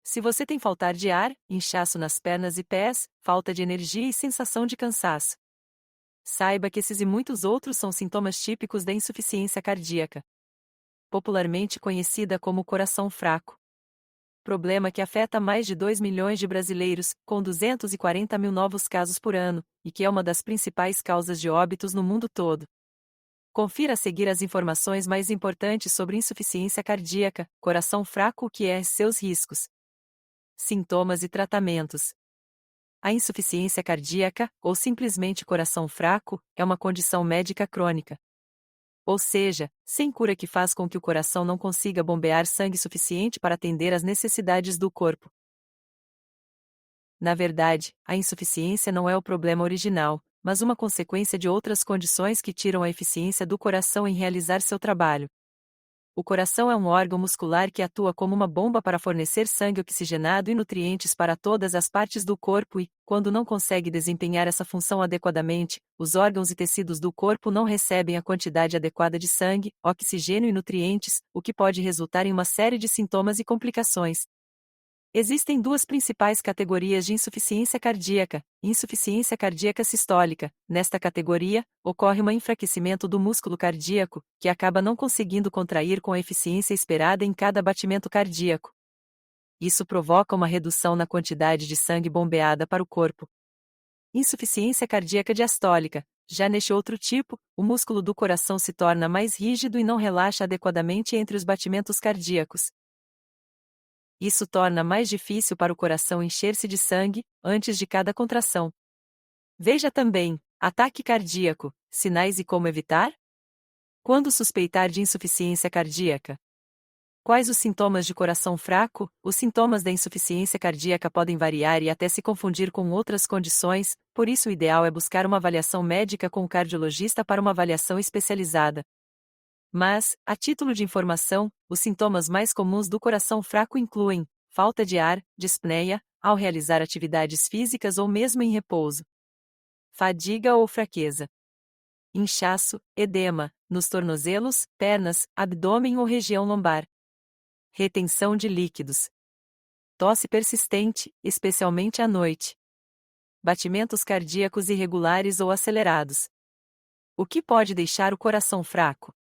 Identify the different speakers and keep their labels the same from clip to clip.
Speaker 1: Se você tem faltar de ar, inchaço nas pernas e pés, falta de energia e sensação de cansaço, saiba que esses e muitos outros são sintomas típicos da insuficiência cardíaca, popularmente conhecida como coração fraco. Problema que afeta mais de 2 milhões de brasileiros, com 240 mil novos casos por ano, e que é uma das principais causas de óbitos no mundo todo. Confira a seguir as informações mais importantes sobre insuficiência cardíaca, coração fraco, o que é, seus riscos, sintomas e tratamentos. A insuficiência cardíaca, ou simplesmente coração fraco, é uma condição médica crônica. Ou seja, sem cura que faz com que o coração não consiga bombear sangue suficiente para atender às necessidades do corpo. Na verdade, a insuficiência não é o problema original, mas uma consequência de outras condições que tiram a eficiência do coração em realizar seu trabalho. O coração é um órgão muscular que atua como uma bomba para fornecer sangue oxigenado e nutrientes para todas as partes do corpo e, quando não consegue desempenhar essa função adequadamente, os órgãos e tecidos do corpo não recebem a quantidade adequada de sangue, oxigênio e nutrientes, o que pode resultar em uma série de sintomas e complicações. Existem duas principais categorias de insuficiência cardíaca: insuficiência cardíaca sistólica. Nesta categoria, ocorre um enfraquecimento do músculo cardíaco, que acaba não conseguindo contrair com a eficiência esperada em cada batimento cardíaco. Isso provoca uma redução na quantidade de sangue bombeada para o corpo. Insuficiência cardíaca diastólica. Já neste outro tipo, o músculo do coração se torna mais rígido e não relaxa adequadamente entre os batimentos cardíacos. Isso torna mais difícil para o coração encher-se de sangue, antes de cada contração. Veja também: ataque cardíaco, sinais e como evitar? Quando suspeitar de insuficiência cardíaca? Quais os sintomas de coração fraco? Os sintomas da insuficiência cardíaca podem variar e até se confundir com outras condições, por isso o ideal é buscar uma avaliação médica com o cardiologista para uma avaliação especializada. Mas, a título de informação, os sintomas mais comuns do coração fraco incluem falta de ar, dispneia, ao realizar atividades físicas ou mesmo em repouso, fadiga ou fraqueza, inchaço, edema, nos tornozelos, pernas, abdômen ou região lombar, retenção de líquidos, tosse persistente, especialmente à noite, batimentos cardíacos irregulares ou acelerados. O que pode deixar o coração fraco?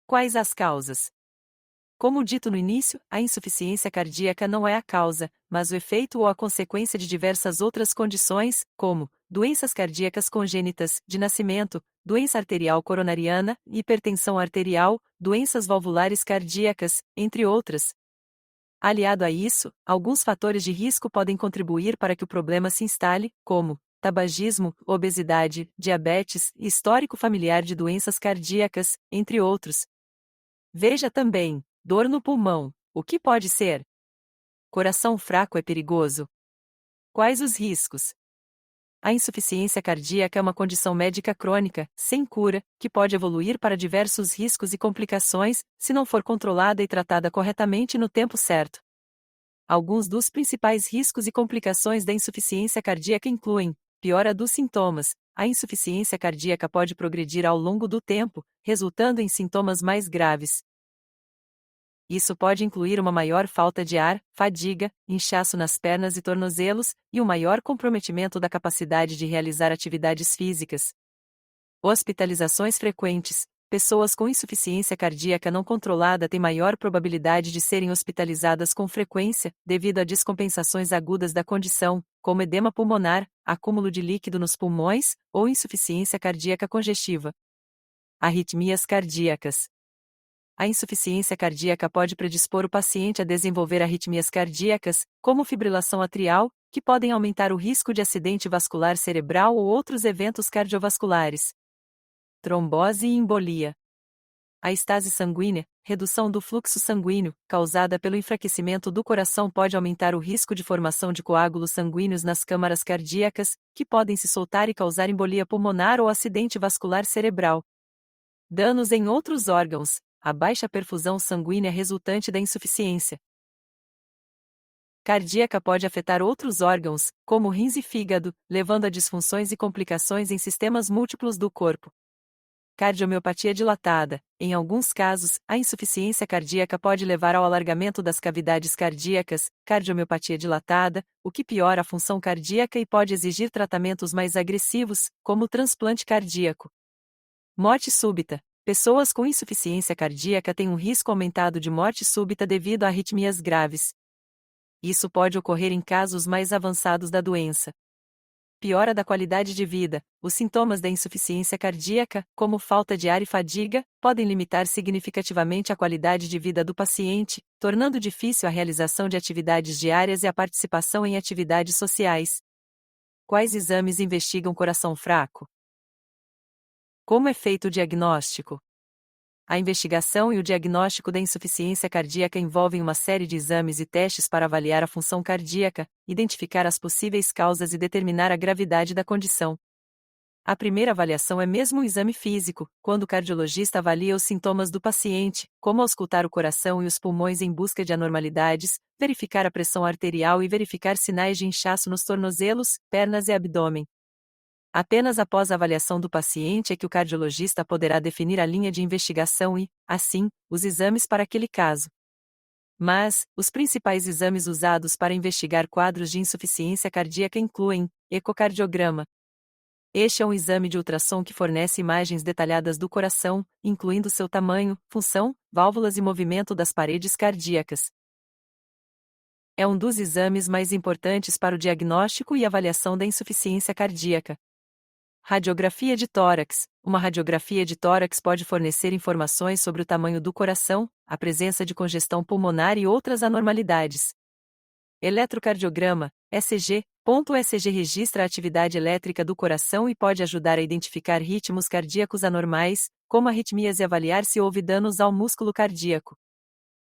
Speaker 1: Quais as causas? Como dito no início, a insuficiência cardíaca não é a causa, mas o efeito ou a consequência de diversas outras condições, como doenças cardíacas congênitas, de nascimento, doença arterial coronariana, hipertensão arterial, doenças valvulares cardíacas, entre outras. Aliado a isso, alguns fatores de risco podem contribuir para que o problema se instale, como tabagismo, obesidade, diabetes, histórico familiar de doenças cardíacas, entre outros. Veja também: dor no pulmão. O que pode ser? Coração fraco é perigoso? Quais os riscos? A insuficiência cardíaca é uma condição médica crônica, sem cura, que pode evoluir para diversos riscos e complicações, se não for controlada e tratada corretamente no tempo certo. Alguns dos principais riscos e complicações da insuficiência cardíaca incluem piora dos sintomas. A insuficiência cardíaca pode progredir ao longo do tempo, resultando em sintomas mais graves. Isso pode incluir uma maior falta de ar, fadiga, inchaço nas pernas e tornozelos, e um maior comprometimento da capacidade de realizar atividades físicas. Hospitalizações frequentes. Pessoas com insuficiência cardíaca não controlada têm maior probabilidade de serem hospitalizadas com frequência, devido a descompensações agudas da condição, como edema pulmonar, acúmulo de líquido nos pulmões, ou insuficiência cardíaca congestiva. Arritmias cardíacas. A insuficiência cardíaca pode predispor o paciente a desenvolver arritmias cardíacas, como fibrilação atrial, que podem aumentar o risco de acidente vascular cerebral ou outros eventos cardiovasculares. Trombose e embolia. A estase sanguínea, redução do fluxo sanguíneo, causada pelo enfraquecimento do coração, pode aumentar o risco de formação de coágulos sanguíneos nas câmaras cardíacas, que podem se soltar e causar embolia pulmonar ou acidente vascular cerebral. Danos em outros órgãos. A baixa perfusão sanguínea resultante da insuficiência cardíaca pode afetar outros órgãos, como rins e fígado, levando a disfunções e complicações em sistemas múltiplos do corpo. Cardiomiopatia dilatada. Em alguns casos, a insuficiência cardíaca pode levar ao alargamento das cavidades cardíacas, cardiomiopatia dilatada, o que piora a função cardíaca e pode exigir tratamentos mais agressivos, como o transplante cardíaco. Morte súbita. Pessoas com insuficiência cardíaca têm um risco aumentado de morte súbita devido a arritmias graves. Isso pode ocorrer em casos mais avançados da doença. Piora da qualidade de vida. Os sintomas da insuficiência cardíaca, como falta de ar e fadiga, podem limitar significativamente a qualidade de vida do paciente, tornando difícil a realização de atividades diárias e a participação em atividades sociais. Quais exames investigam coração fraco? Como é feito o diagnóstico? A investigação e o diagnóstico da insuficiência cardíaca envolvem uma série de exames e testes para avaliar a função cardíaca, identificar as possíveis causas e determinar a gravidade da condição. A primeira avaliação é mesmo um exame físico, quando o cardiologista avalia os sintomas do paciente, como auscultar o coração e os pulmões em busca de anormalidades, verificar a pressão arterial e verificar sinais de inchaço nos tornozelos, pernas e abdômen. Apenas após a avaliação do paciente é que o cardiologista poderá definir a linha de investigação e, assim, os exames para aquele caso. Mas, os principais exames usados para investigar quadros de insuficiência cardíaca incluem ecocardiograma. Este é um exame de ultrassom que fornece imagens detalhadas do coração, incluindo seu tamanho, função, válvulas e movimento das paredes cardíacas. É um dos exames mais importantes para o diagnóstico e avaliação da insuficiência cardíaca. Radiografia de tórax. Uma radiografia de tórax pode fornecer informações sobre o tamanho do coração, a presença de congestão pulmonar e outras anormalidades. Eletrocardiograma, ECG. O ECG registra a atividade elétrica do coração e pode ajudar a identificar ritmos cardíacos anormais, como arritmias e avaliar se houve danos ao músculo cardíaco.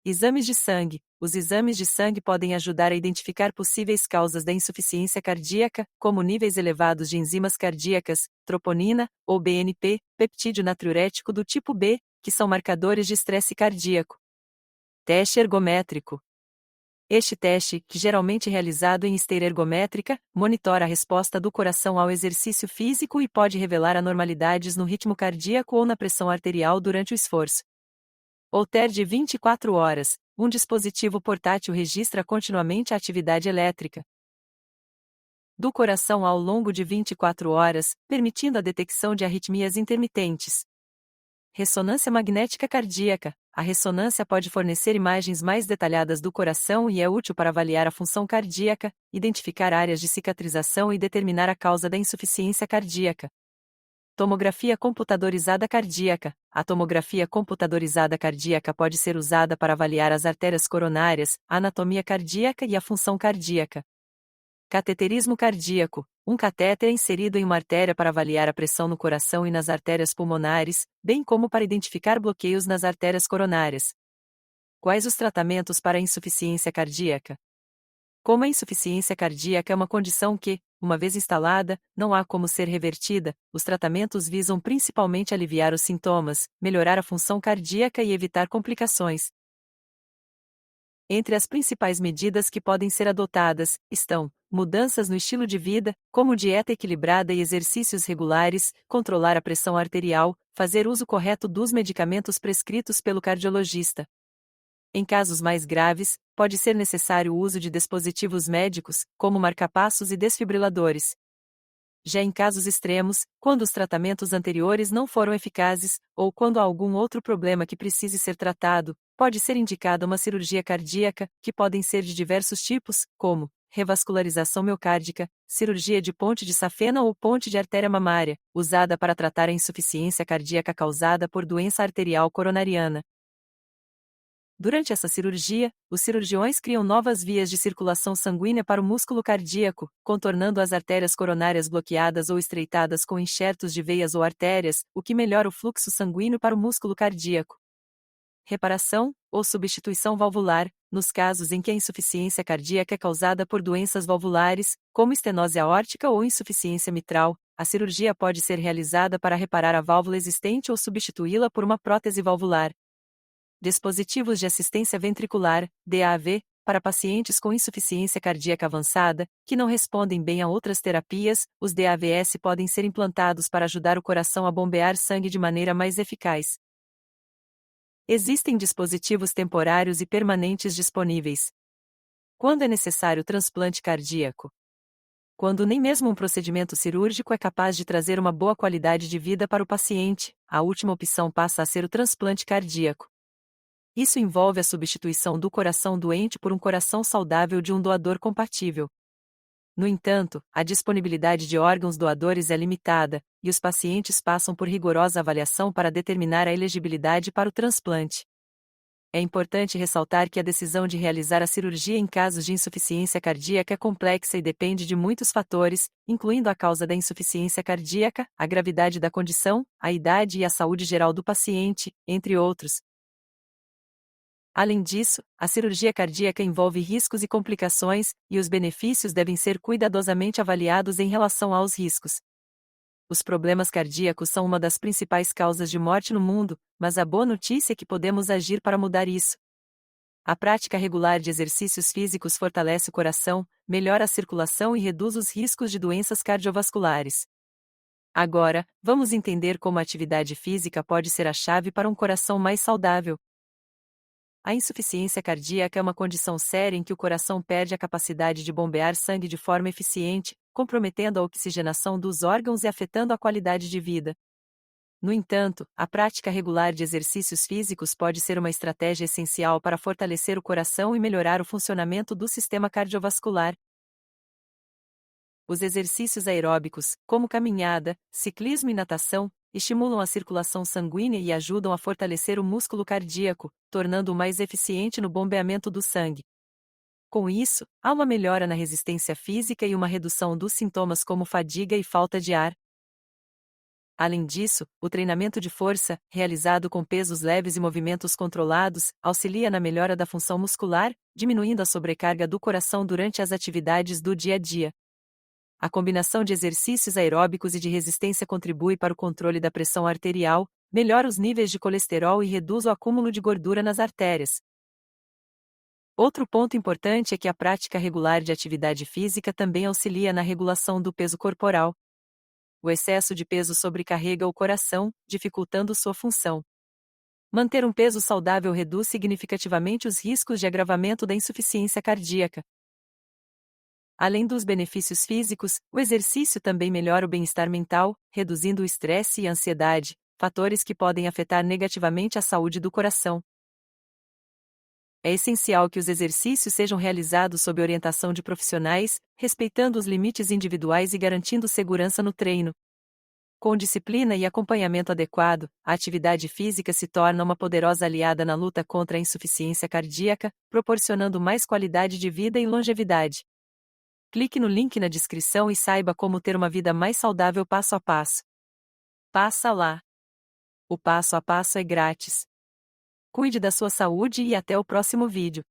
Speaker 1: Exames de sangue. Os exames de sangue podem ajudar a identificar possíveis causas da insuficiência cardíaca, como níveis elevados de enzimas cardíacas, troponina, ou BNP, peptídeo natriurético do tipo B, que são marcadores de estresse cardíaco. Teste ergométrico. Este teste, que geralmente é realizado em esteira ergométrica, monitora a resposta do coração ao exercício físico e pode revelar anormalidades no ritmo cardíaco ou na pressão arterial durante o esforço. Holter de 24 horas. Um dispositivo portátil registra continuamente a atividade elétrica do coração ao longo de 24 horas, permitindo a detecção de arritmias intermitentes. Ressonância magnética cardíaca. A ressonância pode fornecer imagens mais detalhadas do coração e é útil para avaliar a função cardíaca, identificar áreas de cicatrização e determinar a causa da insuficiência cardíaca. Tomografia computadorizada cardíaca. A tomografia computadorizada cardíaca pode ser usada para avaliar as artérias coronárias, a anatomia cardíaca e a função cardíaca. Cateterismo cardíaco. Um catéter é inserido em uma artéria para avaliar a pressão no coração e nas artérias pulmonares, bem como para identificar bloqueios nas artérias coronárias. Quais os tratamentos para a insuficiência cardíaca? Como a insuficiência cardíaca é uma condição que, uma vez instalada, não há como ser revertida, os tratamentos visam principalmente aliviar os sintomas, melhorar a função cardíaca e evitar complicações. Entre as principais medidas que podem ser adotadas, estão mudanças no estilo de vida, como dieta equilibrada e exercícios regulares, controlar a pressão arterial, fazer uso correto dos medicamentos prescritos pelo cardiologista. Em casos mais graves, pode ser necessário o uso de dispositivos médicos, como marcapassos e desfibriladores. Já em casos extremos, quando os tratamentos anteriores não foram eficazes, ou quando há algum outro problema que precise ser tratado, pode ser indicada uma cirurgia cardíaca, que podem ser de diversos tipos, como revascularização miocárdica, cirurgia de ponte de safena ou ponte de artéria mamária, usada para tratar a insuficiência cardíaca causada por doença arterial coronariana. Durante essa cirurgia, os cirurgiões criam novas vias de circulação sanguínea para o músculo cardíaco, contornando as artérias coronárias bloqueadas ou estreitadas com enxertos de veias ou artérias, o que melhora o fluxo sanguíneo para o músculo cardíaco. Reparação, ou substituição valvular, nos casos em que a insuficiência cardíaca é causada por doenças valvulares, como estenose aórtica ou insuficiência mitral, a cirurgia pode ser realizada para reparar a válvula existente ou substituí-la por uma prótese valvular. Dispositivos de assistência ventricular, DAV, para pacientes com insuficiência cardíaca avançada, que não respondem bem a outras terapias, os DAVS podem ser implantados para ajudar o coração a bombear sangue de maneira mais eficaz. Existem dispositivos temporários e permanentes disponíveis. Quando é necessário transplante cardíaco? Quando nem mesmo um procedimento cirúrgico é capaz de trazer uma boa qualidade de vida para o paciente, a última opção passa a ser o transplante cardíaco. Isso envolve a substituição do coração doente por um coração saudável de um doador compatível. No entanto, a disponibilidade de órgãos doadores é limitada, e os pacientes passam por rigorosa avaliação para determinar a elegibilidade para o transplante. É importante ressaltar que a decisão de realizar a cirurgia em casos de insuficiência cardíaca é complexa e depende de muitos fatores, incluindo a causa da insuficiência cardíaca, a gravidade da condição, a idade e a saúde geral do paciente, entre outros. Além disso, a cirurgia cardíaca envolve riscos e complicações, e os benefícios devem ser cuidadosamente avaliados em relação aos riscos. Os problemas cardíacos são uma das principais causas de morte no mundo, mas a boa notícia é que podemos agir para mudar isso. A prática regular de exercícios físicos fortalece o coração, melhora a circulação e reduz os riscos de doenças cardiovasculares. Agora, vamos entender como a atividade física pode ser a chave para um coração mais saudável. A insuficiência cardíaca é uma condição séria em que o coração perde a capacidade de bombear sangue de forma eficiente, comprometendo a oxigenação dos órgãos e afetando a qualidade de vida. No entanto, a prática regular de exercícios físicos pode ser uma estratégia essencial para fortalecer o coração e melhorar o funcionamento do sistema cardiovascular. Os exercícios aeróbicos, como caminhada, ciclismo e natação, estimulam a circulação sanguínea e ajudam a fortalecer o músculo cardíaco, tornando-o mais eficiente no bombeamento do sangue. Com isso, há uma melhora na resistência física e uma redução dos sintomas como fadiga e falta de ar. Além disso, o treinamento de força, realizado com pesos leves e movimentos controlados, auxilia na melhora da função muscular, diminuindo a sobrecarga do coração durante as atividades do dia a dia. A combinação de exercícios aeróbicos e de resistência contribui para o controle da pressão arterial, melhora os níveis de colesterol e reduz o acúmulo de gordura nas artérias. Outro ponto importante é que a prática regular de atividade física também auxilia na regulação do peso corporal. O excesso de peso sobrecarrega o coração, dificultando sua função. Manter um peso saudável reduz significativamente os riscos de agravamento da insuficiência cardíaca. Além dos benefícios físicos, o exercício também melhora o bem-estar mental, reduzindo o estresse e a ansiedade, fatores que podem afetar negativamente a saúde do coração. É essencial que os exercícios sejam realizados sob orientação de profissionais, respeitando os limites individuais e garantindo segurança no treino. Com disciplina e acompanhamento adequado, a atividade física se torna uma poderosa aliada na luta contra a insuficiência cardíaca, proporcionando mais qualidade de vida e longevidade. Clique no link na descrição e saiba como ter uma vida mais saudável passo a passo. Passa lá! O passo a passo é grátis. Cuide da sua saúde e até o próximo vídeo.